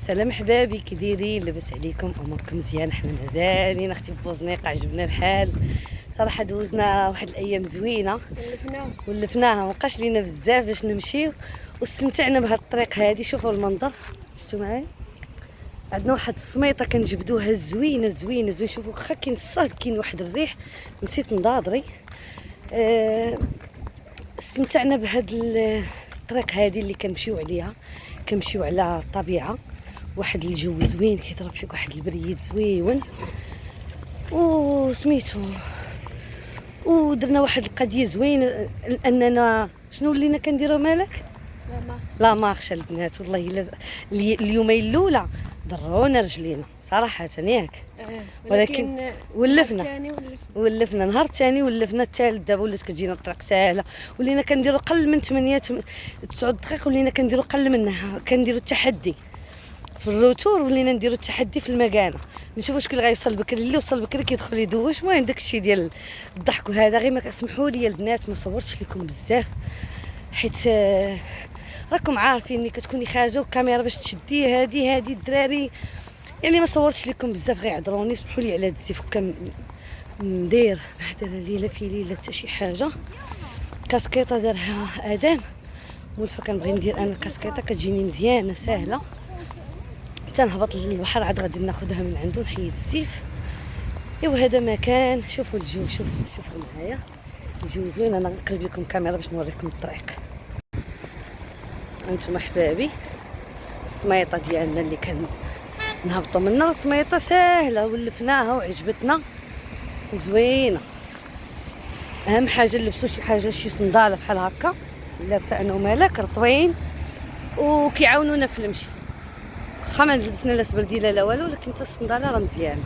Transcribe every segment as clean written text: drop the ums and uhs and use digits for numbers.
سلام حبابي، كي دايرين؟ لاباس عليكم؟ اموركم مزيان؟ حنا مزالين اختي في بوزنيق، عجبنا الحال صراحه. دوزنا واحد الايام زوينه ولفناها، مابقاش لينا بزاف باش نمشيو واستمتعنا بهاد الطريق هادي. شوفوا المنظر، شفتوا معايا؟ عندنا واحد السميطه كنجبدوها زوينه زوينه زوين. شوفوا واخا كاين الصهد، كاين واحد الريح، نسيت نضاضري. استمتعنا بهاد الطريق هادي اللي كنمشيو عليها، كنمشيو على الطبيعه، واحد الجو زوين كيضرب فيك واحد البريد زويون وسميتو. ودرنا واحد القضيه زوينه اننا شنو ولينا كنديرو مالك لا مارش البنات. والله الا اليومين الاولى ضرونا رجلينا صراحه ياك، ولكن ولفنا نهار الثاني، ولفنا الثالث. دابا ولات كتجينا الطريق ساهله، ولينا كنديروا قل من 8 9 دقائق، ولينا كنديروا قل منها. كنديروا التحدي في الروتور، ولينا نديروا التحدي في المكانه، نشوفوا شكون اللي غيوصل بكري. اللي وصل بكري كيدخل يدوش. المهم داكشي ديال الضحك وهذا. غير ما كسمحوا لي البنات ما صورتش لكم بزاف، حيت راكم عارفين ملي كتكوني خارجه والكاميرا باش تشديه هادي الدراري، يعني ما صورتش لكم بزاف. غير عذروني، سمحوا لي على هاد الزيف. ندير بعد ليله في ليله حتى شي حاجه. كاسكيطه دارها ادم مولفه، كنبغي ندير انا الكاسكيطه، كتجيني مزيانه ساهله. تنهبط للبحر عاد غادي ناخذها من عنده نحيد الزيف. ايوا هذا مكان. شوفوا الجو، شوفوا معايا الجو زوين. انا نقلب لكم الكاميرا باش نوريكم الطريق. انتم احبابي السميطه ديالنا اللي نهبطوا منها، سميطه ساهله ولفناها وعجبتنا زوينه. اهم حاجه نلبسوا شي حاجه، شي صنداله بحال هكا لابسه انا ومالك، رطوين وكيعاونونا في المشي. واخا ما لبسنا لا سبرديله لا والو، ولكن حتى الصنداله راه مزيانه.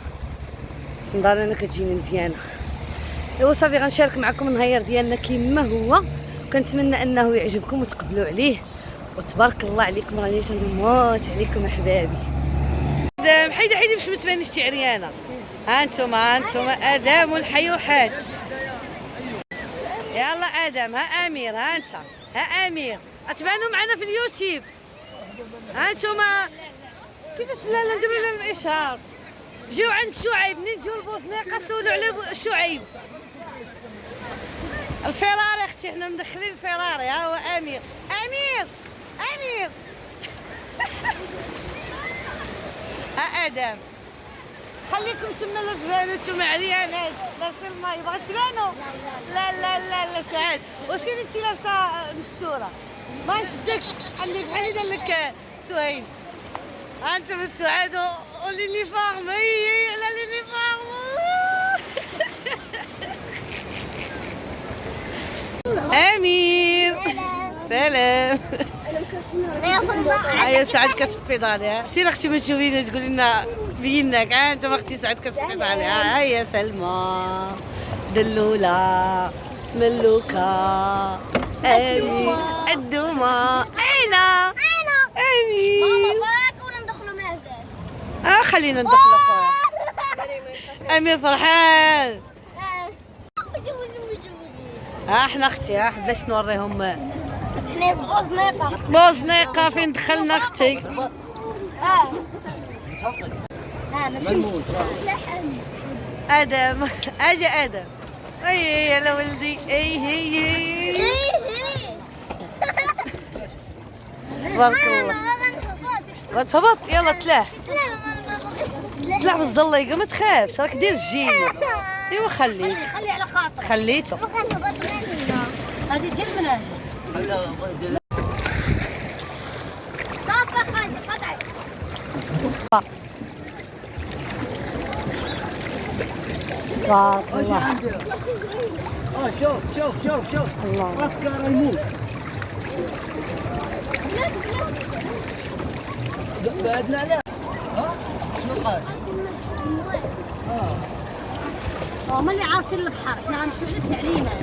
الصنداله انا كتجيني مزيانه. ايوا صافي، غنشارك معكم النهار ديالنا كيما هو، وكنتمنى انه يعجبكم وتقبلوا عليه. وتبارك الله عليكم، راني تنموت عليكم احبابي. ادم حيدي باش ما تبانيش تي عريانه. ها انتم ادم والحيوحات. يلا ادم، ها امير، ها انت، ها امير، اتبانوا معنا في اليوتيوب. ها انتم كيفاش لا نديروا لهم الاشهار. جيو عند شعيب، منين تجيو البوزنيقه سولوا على شعيب. الفراري اختي، حنا مدخلين الفراري. ها هو امير. ها ادم، خليكم تما لا تبانوا نتوما عريانات لابسين الماي. بغيت تبانوا؟ لا سعاد. وسير انت لابسه مستوره، ما نشدكش. عندك بحال اللي دار لك سهيل. ها انتم السعاد واليونيفورم. هي على اليونيفورم. امير سلام. هيا سعاد كتفيض عليها. سير اختي ما تشوفينا تقولي لنا بينك. ها انت اختي سعاد كتفيض عليها. هيا سلمى دلوله ملوكه امين الدومه. انا امين. ماما باك ولا ندخلوا مازال؟ خلينا ندخلوا خويا. امير فرحان. احنا اختي باش نوريهم. احنا في بوزنيقه فين دخلنا اختي. ماشي ادم. اجي ادم. اي يا ولدي. هي تبارك الله. وتهبط يلا تلاح بالزليقه، ما تخافش راك دير الجيم. ايوا خلي على خاطر خليته. غادي دير من هنا. صافي خالتي قطعي. تبارك الله. شوف الله. راسك على الموت. بعدنا لا. ها شنو قال؟ هما اللي عارفين البحر، حنا غنمشيو للتعليمات.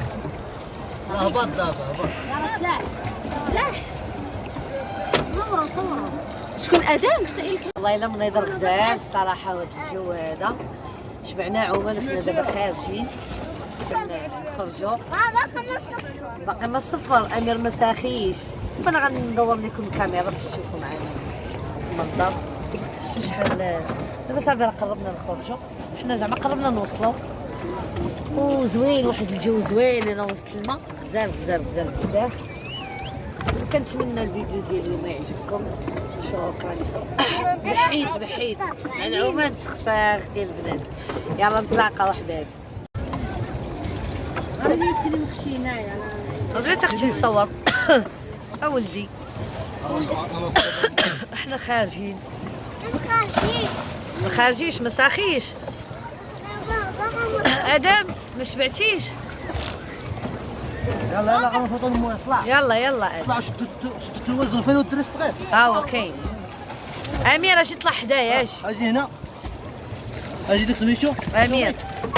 هبط دابا هبط. يلا تلاح صوروا. شكون ادم؟ والله الا منيض غزال الصراحه. هذا الجو هذا شبعنا عوما، وكنا دابا خارجين نخرجوا. باقي ما صفر. امير ما ساخيش. فانا غندور لكم الكاميرا باش تشوفوا معنا المنظر. شوفوا شحال دابا صافي راه قربنا نخرجوا، حنا زعما قربنا نوصلوا، وزوين واحد الجو زوين. انا وسط الماء غزال غزال غزال بزاف. كنتمنى الفيديو ديال اليوم يعجبكم، شكرا لكم. بحيت العومان تخسر اختي البنات. يلا نتلاقاو احبابي. راني اللي مخشينايا بغيت اختي نصور. اولدي احنا خارجين. ما خارجيش ما ساخيش. ادم ما شبعتيش؟ يلا غنفوتوا المويه. طلع يلا طلع شدوا التلفزيون فين والدري الصغير. هو كاين. امير اجي طلع حدايا اجي هنا، اجي ديك سميتو امير.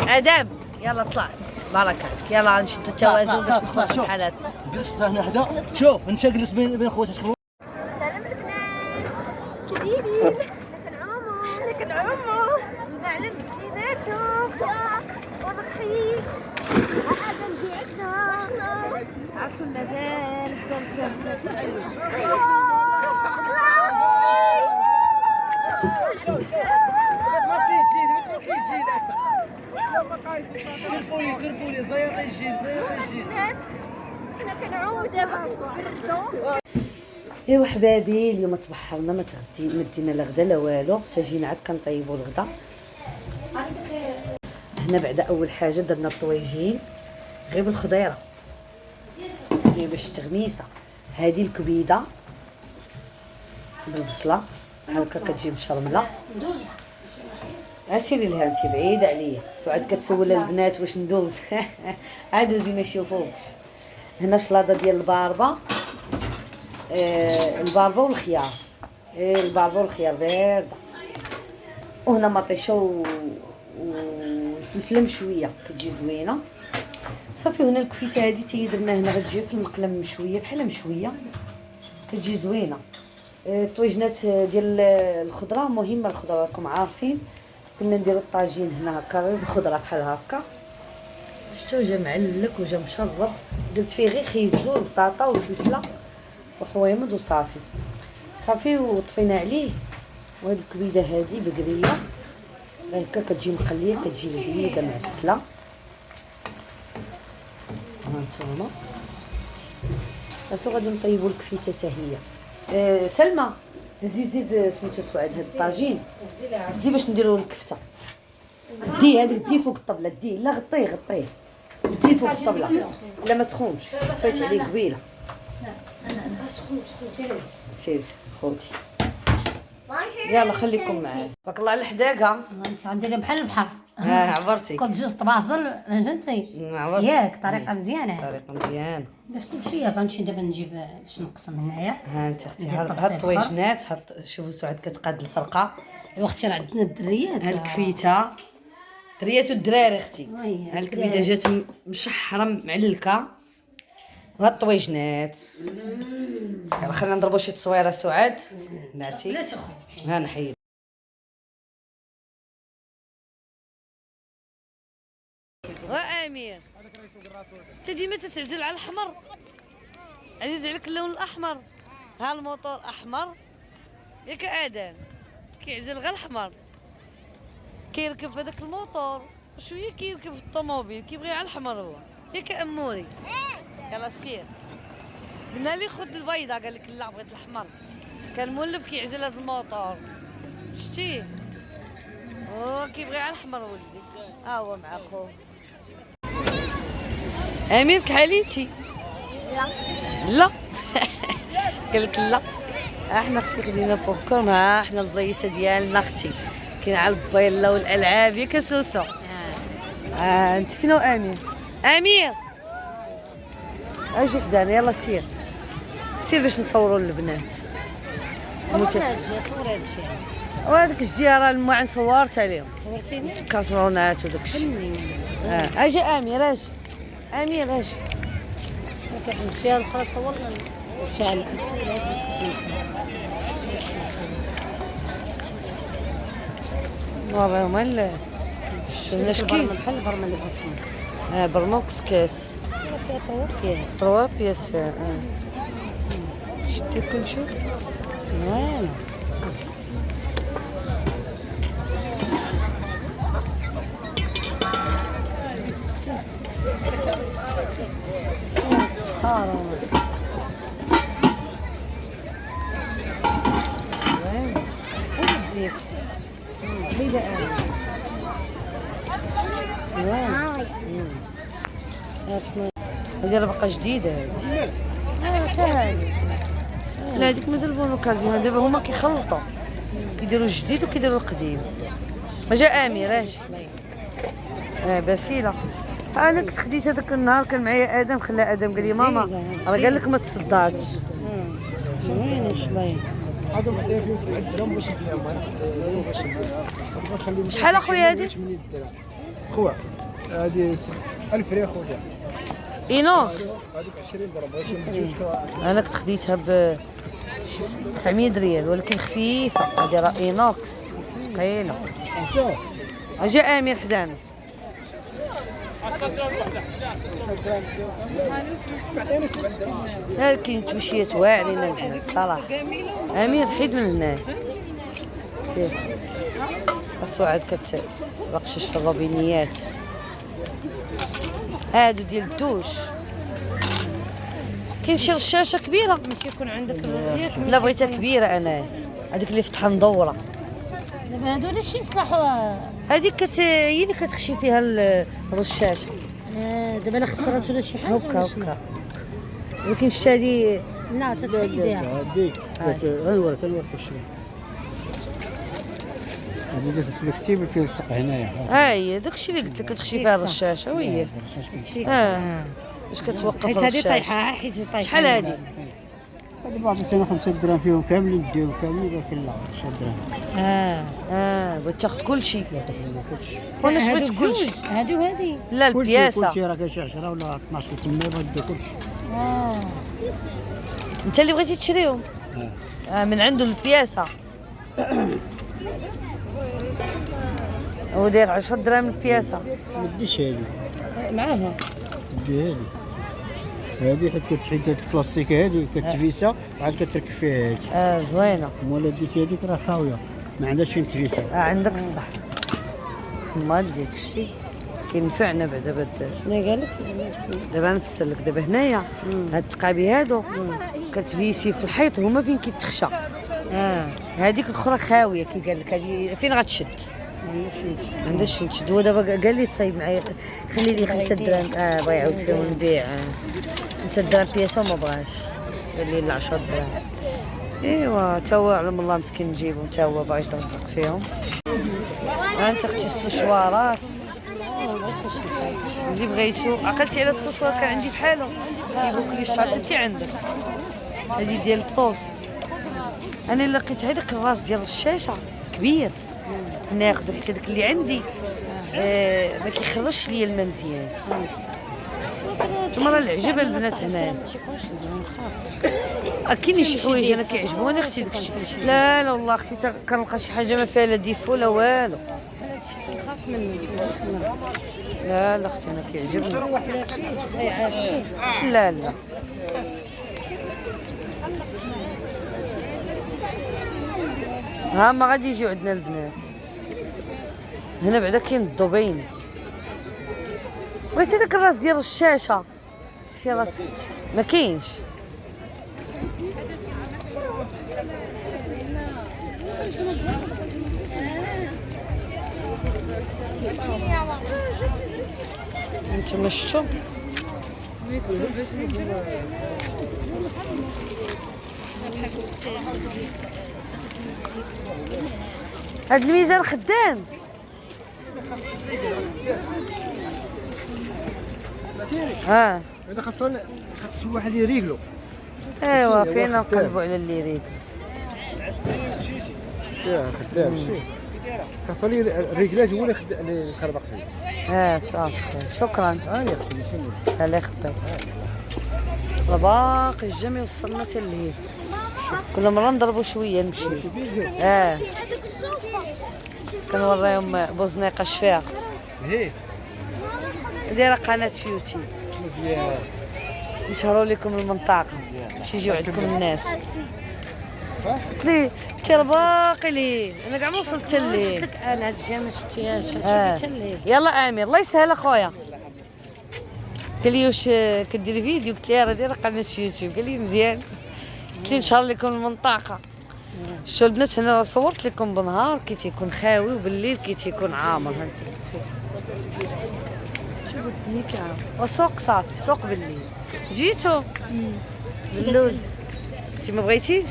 ادم يلا طلع بركة. يلا نشدوا التوازن باش نخرجوا بحال هكا. جلست هنا حدا. شوف انت جلس بين خواتك. سلام البنات، كديرين؟ لكن عمو المعلم زيناتو فراق ورخيص. هذا نبيعنا عرفتوا المبان كرفولي زير الجيل. حنا كنعومو دابا كنتبردو. ايوا حبابي اليوم تبحرنا ما دينا لا غدا لا والو، حتى جينا عاد كنطيبوا الغدا. هنا بعد اول حاجه درنا الطويجين غير بالخضيره هي باش تغميسه. هذه الكبيده بالبصله هكا كتجي مشرمله. اسيري لها انت بعيده عليا. سعاد كتسول البنات واش ندوز. عادوزي ما يشوفوكش. هنا شلاضه ديال الباربه، الباربه والخيار. الباربه والخيار بارده. وهنا مطيشه والفلفله مشويه كتجي زوينه. صافي هنا الكفيته هذه تي درنا هنا غتجي في المقله مشويه بحال مشويه كتجي زوينه. الطويجنات ديال الخضره مهمه. الخضره راكم عارفين كنا نديرو الطاجين هنا هكا غير بالخضره بحال هكا. شفتو جا معلك وجا مشرب. درت فيه غير خيزو والبطاطا والفلفله وحويمض وصافي. صافي وطفينا عليه. وهاد الكبيده هذه بقريه هكا كتجي مقليه كتجي لذيذه معسله. هانتوما صافي غادي نطيبوا الكفيته حتى هي. سلمى هزي زيد سميتو سعاد هاد الطاجين هزي باش نديرو الكفته. دي هذيك دي فوق الطبله دي. لا غطيه دي فوق الطبله. لا ما سخونش طفيت عليه قبيله. انا سخون سير خوتي يلا خليكم معايا. بارك الله على الحداقه. انت غنديري بحال البحر. عبرتي كنت جوج طباصل فهمتي عبرتي ياك طريقه مزيانه. طريقه مزيانه باش كلشي غنمشي دابا نجيب باش نقسم هنايا. ها انت اختي نزيد هاد طبسيل الطويجنات شوفوا سعاد كتقاد الفرقه. ايوا اختي راه عندنا الدريات. ها الكفيته دريات الدراري اختي. وي، ها الكبيده جات مشحره معلكه. وهاد الطويجنات يلا خلينا نضربوا شي تصويره سعاد. بناتي لا تاخذ ها نحيد. وامير انت ديما تتعزل على الاحمر. عزيز عليك اللون الاحمر. ها الموتور احمر ياك ادم كيعزل غير الاحمر. كيركب في هذاك الموتور شويه كيركب في الطوموبيل كيبغي على الاحمر هو ياك اموري. يلا سير. قلنا لي خذ البيضه قال لك لا بغيت الاحمر. كان مولف كيعزل هذا الموتور شتيه. كيبغي على الاحمر ولدي. هو مع خوه امير كحاليتي. لا قال لك لا. احنا اختي خدينا بوبكورن. ها احنا البلايصه ديالنا اختي كاين على البيلا والالعاب ياك سوسو. انت فين امير اجي حدانا. يلا سير باش نصوروا البنات. صور هادشي. وهذيك الجيره الماعن صورت عليهم صورتيني كاسرونات وداك الشيء. اجي امير اجي كنمشي الاخرى صورنا شحال نوريهم شنو شكي بحال برمه اللي فاتهم. برما وكسكاس فيها بياس. 3 بياس فيها. شتي كلشي وانا هذيك حيدة هاي هذه راه باقا جديدة هذه. حتى هذه. لا هذيك مازال بون اوكازيون، دابا هما كيخلطوا كيديروا الجديد وكيديروا القديم. جا امير اش بسيله. انا كنت خديت هذاك النهار كان معايا ادم، خلى ادم قال لي ماما راه قال لك ما تصدعش. وين الشلاين هذا بعدين في عندهم باش شحال اخويا هذه؟ خويا هذه 1000 ريال خويا. اينوكس هذيك 20 درهم باش نجوز. انا كنت خديتها ب 900 ريال ولكن خفيفه. هذه راه اينوكس ثقيله. اجا امير حدانا. كاين تمشيات واعرين البنات صراحه. امير حيد من هنا سير. السعاد كتبقشش في الروبينيات. هادو ديال الدوش. كاين شي رشاشه كبيره باش يكون عندك الريح. لا بغيتها كبيره انا، هذيك اللي فتحه مدوره. دابا هادو ليش يصلحوا؟ هذيك هي اللي كتخشي فيها الرشاشه. دابا لا خسرات ولا شي حاجه هكا ولكن شتي لا تتحيديها هذيك ايوا كنوريك شويه. هذيك الفلكسيبل كيلصق هنايا. هي داكشي اللي قلت لك كتخشي فيها الرشاشه وهي باش كتوقف حيت الرشاشه. هذه طايحه حيت طايحه. شحال هذه؟ هذه بعض السنه 5 دراهم فيهم كاملين نديهم كاملين ولكن لا 10 دراهم. بغيت تاخذ كلشي. وانا وانا بغيت بغيت كلشي. هادو وهادي. لا البياسه. كلشي راه كاين شي 10 ولا 12 تما بغيت كلشي. انت اللي بغيتي تشريهم. من عنده البياسه. هو داير 10 دراهم البياسه. ما ديش هذه معاها دي هذه حيت كتحيد هاد البلاستيك هذه كتفيسه عاد كتركب فيها هذه. زوينه. مولا ديتي هذيك راه خاويه ما عندهاش فين تفيسه. عندك الصح. المال ديك شتي مسكين نفعنا بعدا شنو قال لك؟ دابا نفسر لك دابا هنايا هاد التقابي هادو كتفيسي في الحيط هما فين كيتخشى. هذيك الاخرى خاويه كي قال لك هذه فين غتشد؟ ما عندهاش فين تشد. هو دابا قال لي تصايب معايا خلي لي 5 دراهم. بغا يعاود فيهم نبيع 5 دراهم بياسه وما بغاش قال لي لا 10 دراهم. ايوا تا هو علم الله مسكين نجيبو تا هو باغي يترزق فيهم. انت اختي السشوارات اللي بغيتو. عقلتي على السشوار كان عندي بحالو كيجيبو كلشي حتى انت عندك. هذه ديال الطوس. انا لقيت هذاك الراس ديال الشاشه كبير ناخذو حيت هذاك اللي عندي ما كيخرجش ليا الماء مزيان. ثم راه العجبه البنات هنايا. كاينين شي حوايج انا كيعجبوني اختي داكشي. لا لا والله اختي كنلقى شي حاجه ما فيها لا ديفو لا والو. نخاف منه لا لا اختي انا كيعجبني. نروح لفيه لا لا ها ما غادي يجيو عندنا البنات هنا بعدا كاين الدوبين. بغيتي داك الراس ديال الشاشه شي راس ما كاينش. انتما شفتو هاد الميزان خدام. هذا خاصو شي واحد يريقلو. ايوا فينا نقلبوا على اللي يريد. خدام شي خاصو لي الرجلات هو اللي يخربق فيه. صافي شكرا. يا اختي شنو الله يخطيك. باقي الجميع وصلنا حتى الليل. كل مره نضربوا شويه نمشي. كنوريهم بوزنيقه شفاع دايره قناه فيوتي مزيان. نشهروا لكم المنطقه باش يجيو عندكم الناس. قلت لي كي باقي لي انا كاع ما وصلت حتى الليل. انا هاد الجا ما شفتيهاش شفتي الليل. يلا امير الله يسهل اخويا. قال لي واش كديري فيديو؟ قلت لي راه دايره قناه في يوتيوب. قال لي مزيان. قلت لي نشهر لكم المنطقه. شو البنات هنا صورت لكم بالنهار كي تيكون خاوي وبالليل كي تيكون عامر. هانتي شوفوا الدنيا كي عامر وسوق صافي سوق بالليل. جيتو باللول انتي ما بغيتيش؟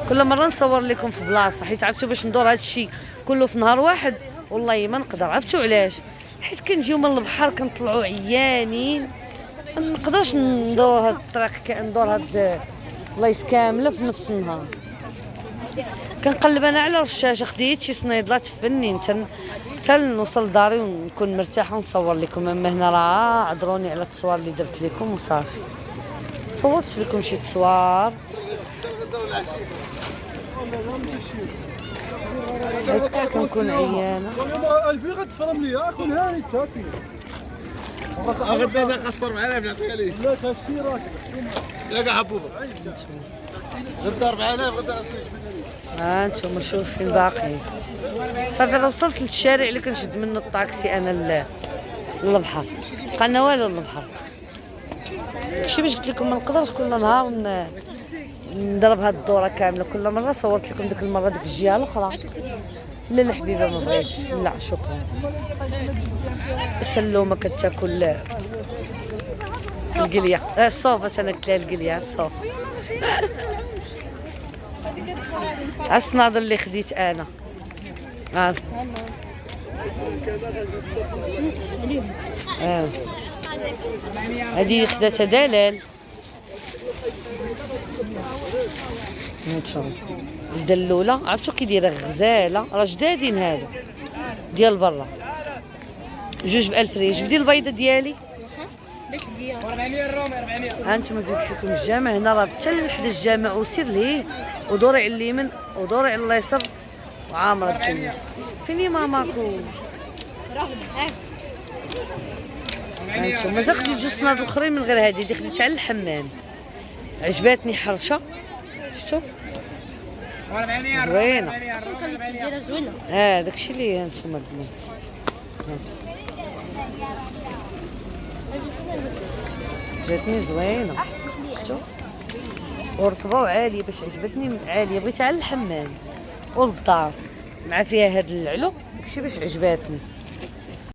كل مره نصور لكم في بلاصه حيت عرفتوا باش ندور هذا الشيء كله في نهار واحد والله ما نقدر. عرفتوا علاش؟ حيت كنجيو من البحر كنطلعوا عيانين ما نقدرش ندور هاد الطريق ندور هاد البلايص كامله في نفس النهار. كنقلب انا على الشاشه خديت شي صنيدلات فنين حتى نوصل لداري ونكون مرتاحه ونصور لكم. اما هنا راه عذروني على التصوير اللي درت لكم وصافي. صورت لكم شي تصوير حيت كنت كنكون عيانه. البي غتفرم لي كون هاني تاتي غدا انا قصر معنا بنعطيها ليه. لا تاشي راك يا كاع حبوبه غدا معنا غدا اصلي جبنا ليه. ها انتم شوفين باقي. صافي راه وصلت للشارع اللي كنشد منه الطاكسي انا للبحر. بقالنا والو للبحر. داكشي باش قلت لكم ما نقدرش كل نهار نضرب هاد الدوره كامله. كل مره صورت لكم ديك المره ديك الجهه الاخرى. لا لا حبيبه ما بغيتش لا شكرا. سلومه كتاكل القليه الصوفه. انا قلت لها القليه الصوف. الصنادل اللي خديت انا هذه خداتها دلال. هانتوما الدلوله عرفتو كي دايره غزاله راه جدادين هادو ديال برا. جوج ب1000 ريال. جبدي البيضه ديالي. باش ديال 400 الرومي 400. هانتوما قلت لكم الجامع هنا راه حتى لحد الجامع وسير ليه ودوري على اليمين ودوري على اليسار وعامره الدنيا. فيني ماماكو؟ هانتوما مازال خديت جوج صنادل اخرين من غير هادي. دي خديتها على الحمام عجباتني حرشه. شفتو زوينه. ديالها زوينه. داكشي اللي هانتوما البنات. جاتني زوينه شفتو ورطبه وعاليه باش عجبتني عاليه. بغيتها على الحمام والدار مع فيها هاد العلو داكشي باش عجباتني.